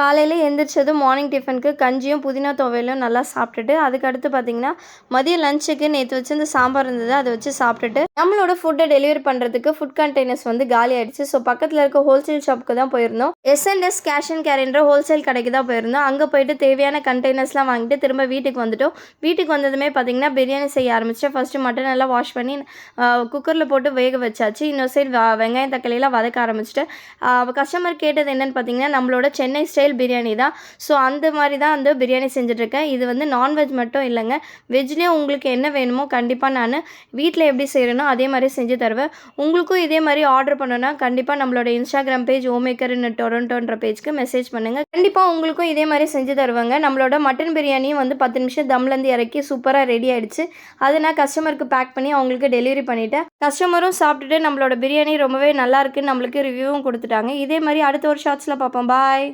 காலையில எந்திரிச்சதும் மார்னிங் டிஃபனுக்கு கஞ்சியும், புதினா துவையலும் நல்லா சாப்பிட்டுட்டு, அதுக்கடுத்து பார்த்தீங்கன்னா, மதியம் லஞ்சுக்கு நேத்து வச்சிருந்த சாம்பார் இருந்தது. அத வச்சு சாப்பிட்டுட்டு, நம்மளோட ஃபுட்ட டெலிவரி பண்றதுக்கு ஃபுட் கண்டெய்னர்ஸ் வந்து காலி ஆயிடுச்சு. ஸோ பக்கத்துல இருக்க ஹோல்சேல் ஷாப்புக்கு தான் போயிருந்தோம். எஸ்&எஸ் கேஷ் அண்ட் கேரின்ற ஹோல்சேல் கடைக்கு தான் போயிருந்தோம். அங்க போயிட்டு தேவையான கண்டெய்னர்ஸ்லாம் வாங்கிட்டு திரும்ப வீட்டுக்கு வந்துட்டோம். வீட்டுக்கு வந்ததுமே பார்த்தீங்கன்னா, பிரியாணி செய்ய ஆரம்பிச்சுட்டேன். ஃபர்ஸ்ட்டு மட்டன் எல்லாம் வாஷ் பண்ணி குக்கர்ல போட்டு வேக வச்சாச்சு. இன்னொரு சைடு வெங்காயம், தக்காளிலாம் வதக்க ஆரம்பிச்சுட்டேன். கஸ்டமர் கேட்டது என்னன்னு பார்த்தீங்கன்னா, நம்மளோட சென்னை ஸ்டைல் பிரியாணி தான். ஸோ அந்த மாரி தான் வந்து பிரியாணி செஞ்சுட்ருக்கேன். இது வந்து நான்வெஜ் மட்டும் இல்லைங்க. வெஜ்லேயும் உங்களுக்கு என்ன வேணுமோ கண்டிப்பாக நான் வீட்டில் எப்படி செய்கிறேனோ அதே மாதிரி செஞ்சு தருவேன். உங்களுக்கும் இதே மாதிரி ஆர்டர் பண்ணணும்னா கண்டிப்பாக நம்மளோட இன்ஸ்டாகிராம் பேஜ் ஹோம்மேக்கர் இன் டொரண்டோன்ற பேஜ்க்கு மெசேஜ் பண்ணுங்கள். கண்டிப்பாக உங்களுக்கும் இதே மாதிரி செஞ்சு தருவாங்க. நம்மளோட மட்டன் பிரியாணியும் வந்து 10 நிமிஷம் தம்லேருந்து இறக்கி சூப்பராக ரெடி ஆகிடுச்சு. அதை நான் கஸ்டமருக்கு பேக் பண்ணி அவங்களுக்கு டெலிவரி பண்ணிட்டேன். கஸ்டமரும் சாப்பிட்டுட்டு நம்மளோட பிரியாணி ரொம்பவே நல்லா இருக்குன்னு நம்மளுக்கு ரிவ்யூவும் கொடுத்துட்டாங்க. இதே மாதிரி அடுத்த ஒரு ஷார்ட்ஸில் பார்ப்போம். பாய்.